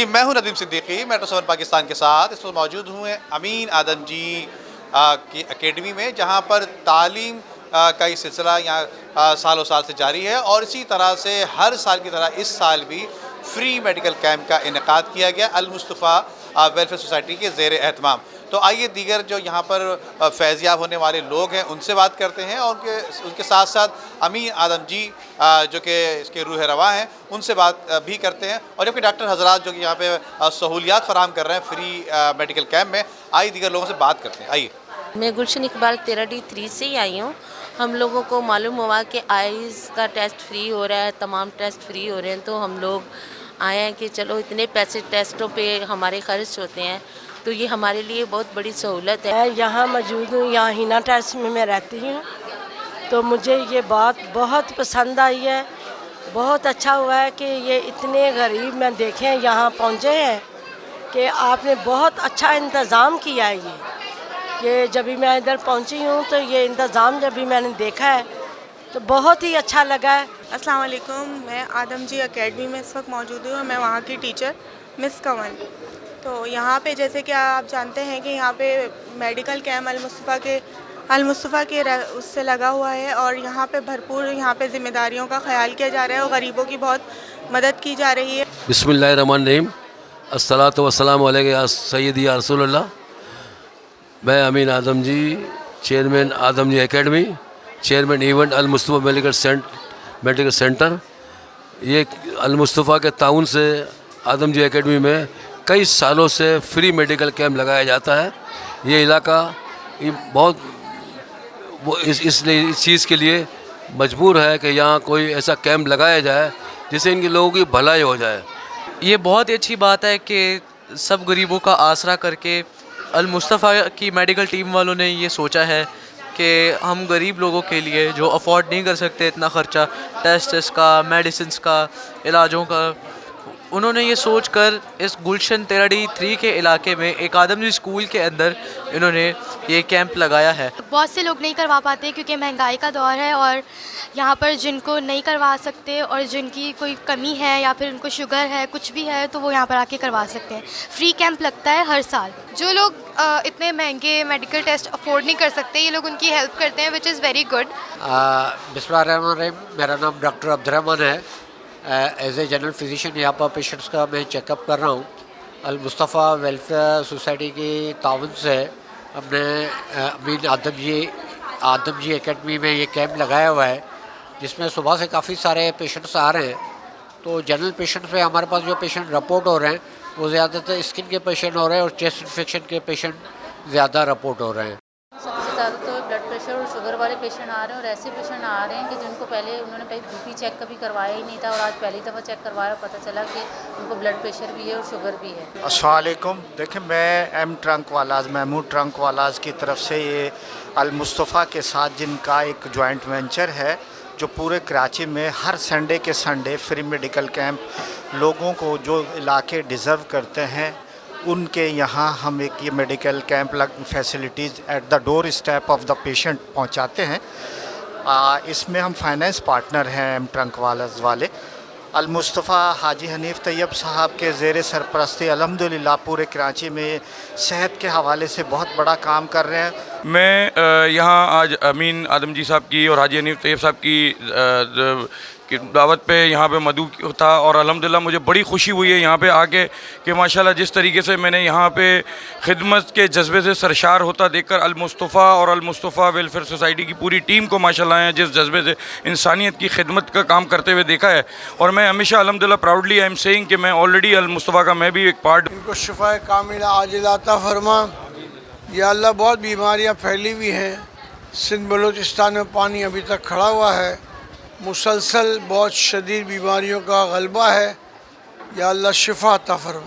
जी, मैं हूं नदीम सिद्दीकी, मेट्रो 7 पाकिस्तान के साथ इस वक्त मौजूद हूँ अमीन आदम जी की एकेडमी में, जहां पर तालीम का ये सिलसिला यहाँ सालों साल से जारी है और इसी तरह से हर साल की तरह इस साल भी फ्री मेडिकल कैंप का इनेकाद किया गया अल मुस्तफ़ा वेलफेयर सोसाइटी के ज़ेर एहतमाम। तो आइए दीगर जो यहाँ पर फैज़याब होने वाले लोग हैं उनसे बात करते हैं और उनके साथ साथ अमीन आदम जी जो कि इसके रूह रवा हैं उनसे बात भी करते हैं, और जबकि डॉक्टर हजरात जो कि यहाँ पे सहूलियात फराहम कर रहे हैं फ्री मेडिकल कैंप में, आइए दीगर लोगों से बात करते हैं। आइए। मैं गुलशन इकबाल 13D3 से ही आई हूँ। हम लोगों को मालूम हुआ कि आइज़ का टेस्ट फ्री हो रहा है, तमाम टेस्ट फ्री हो रहे हैं, तो हम लोग आए हैं कि चलो इतने पैसे टेस्टों पे हमारे खर्च होते हैं तो ये हमारे लिए बहुत बड़ी सहूलत है। मैं यहाँ मौजूद हूँ, यहाँ हिना टेस्ट में मैं रहती हूँ, तो मुझे ये बात बहुत पसंद आई है। बहुत अच्छा हुआ है कि ये इतने गरीब मैं देखे यहाँ पहुँचे हैं कि आपने बहुत अच्छा इंतज़ाम किया है। ये जब भी मैं इधर पहुँची हूँ तो ये इंतज़ाम जब भी मैंने देखा है तो बहुत ही अच्छा लगा है। अस्सलाम वालेकुम, मैं आदम जी एकेडमी में इस वक्त मौजूद हूँ। मैं वहाँ की टीचर मिस कंवल। तो यहाँ पे जैसे कि आप जानते हैं कि यहाँ पे मेडिकल कैंप अल मुस्तफ़ा के उससे लगा हुआ है और यहाँ पे भरपूर यहाँ पे ज़िम्मेदारियों का ख्याल किया जा रहा है और गरीबों की बहुत मदद की जा रही है। बिस्मिल्लाहिर्रहमानिर्रहीम, अस्सलातु वस्सलामु अलैका या सय्यदी या रसूलल्लाह। मैं अमीन आदम जी, चेयरमैन आदम जी एकेडमी, चेयरमैन इवेंट अल मुस्तफ़ा मेडिकल सेंटर। ये अल मुस्तफ़ा के ताउन से आदम जी एकेडमी में कई सालों से फ्री मेडिकल कैंप लगाया जाता है। ये इलाका बहुत इस चीज़ के लिए मजबूर है कि यहाँ कोई ऐसा कैंप लगाया जाए जिससे इनके लोगों की भलाई हो जाए। ये बहुत ही अच्छी बात है कि सब गरीबों का आसरा करके अल मुस्तफ़ा की मेडिकल टीम वालों ने ये सोचा है कि हम गरीब लोगों के लिए जो अफोर्ड नहीं कर सकते इतना ख़र्चा टेस्ट का, मेडिसिन्स का, इलाजों का, उन्होंने ये सोचकर इस गुलशन 13D3 के इलाके में एक आदम जी स्कूल के अंदर इन्होंने ये कैंप लगाया है। बहुत से लोग नहीं करवा पाते क्योंकि महंगाई का दौर है, और यहाँ पर जिनको नहीं करवा सकते और जिनकी कोई कमी है या फिर उनको शुगर है, कुछ भी है, तो वो यहाँ पर आके करवा सकते हैं। फ्री कैंप लगता है हर साल। जो लोग इतने महंगे मेडिकल टेस्ट अफोर्ड नहीं कर सकते, ये लोग उनकी हेल्प करते हैं, विच इज़ वेरी गुड। बिस्मिल्लाहिर्रहमानिर्रहीम, मेरा नाम डॉक्टर अब्दुर्रहमान है। एज ए जनरल फिजिशियन यहाँ पर पेशेंट्स का मैं चेकअप कर रहा हूँ। अल मुस्तफ़ा वेलफेयर सोसाइटी की ताउन से हमने अमीन आदम जी एकेडमी में ये कैंप लगाया हुआ है, जिसमें सुबह से काफ़ी सारे पेशेंट्स आ रहे हैं। तो जनरल पेशेंट्स में हमारे पास जो पेशेंट रिपोर्ट हो रहे हैं वो ज़्यादातर स्किन के पेशेंट हो रहे हैं और चेस्ट इन्फेक्शन के पेशेंट ज़्यादा रिपोर्ट हो रहे हैं। सबसे ज़्यादा तो ब्लड प्रेशर और शुगर वाले पेशेंट आ रहे हैं, और ऐसे पेशेंट आ रहे हैं कि जिनको पहले उन्होंने BP चेक कभी करवाया ही नहीं था और आज पहली दफ़ा चेक करवाया, पता चला कि उनको ब्लड प्रेशर भी है और शुगर भी है। अस्सलाम वालेकुम। देखिए, मैं महमूद ट्रंक वालाज की तरफ से ये अल मुस्तफ़ा के साथ जिनका एक जॉइंट वेंचर है जो पूरे कराची में हर संडे के संडे फ्री मेडिकल कैंप लोगों को जो इलाके डिज़र्व करते हैं उनके यहाँ हम एक ये medical camp facilities at the door step of the patient पहुँचाते हैं। इसमें हम फाइनेंस पार्टनर हैं ट्रंक वाले। अल मुस्तफ़ा हाजी हनीफ़ तैयब साहब के ज़ेर सरपरस्ती अल्हम्दुलिल्लाह पूरे कराची में सेहत के हवाले से बहुत बड़ा काम कर रहे हैं। मैं यहाँ आज अमीन आदम जी साहब की और हाजी हनीफ़ तैयब साहब की दावत पे यहाँ पे मदऊ था, और अल्हम्दुलिल्लाह मुझे बड़ी खुशी हुई है यहाँ पे आके कि माशाल्लाह जिस तरीके से मैंने यहाँ पे खिदमत के जज्बे से सरशार होता देखकर अल मुस्तफ़ा और अल मुस्तफ़ा वेलफेयर सोसाइटी की पूरी टीम को माशाल्लाह जिस जज्बे से इंसानियत की खिदमत का काम करते हुए देखा है, और मैं हमेशा अल्हम्दुलिल्लाह प्राउडली आई एम सेइंग कि मैं ऑलरेडी अल मुस्तफ़ा का मैं भी एक पार्ट। इनको शिफा कामिला आजिला अता फरमा। या अल्लाह, बहुत बीमारियाँ फैली हुई हैं। सिंध बलूचिस्तान में पानी अभी तक खड़ा हुआ है, मुसलसल बहुत शदीद बीमारियों का गलबा है। या अल्लाह शिफा अता फरमा।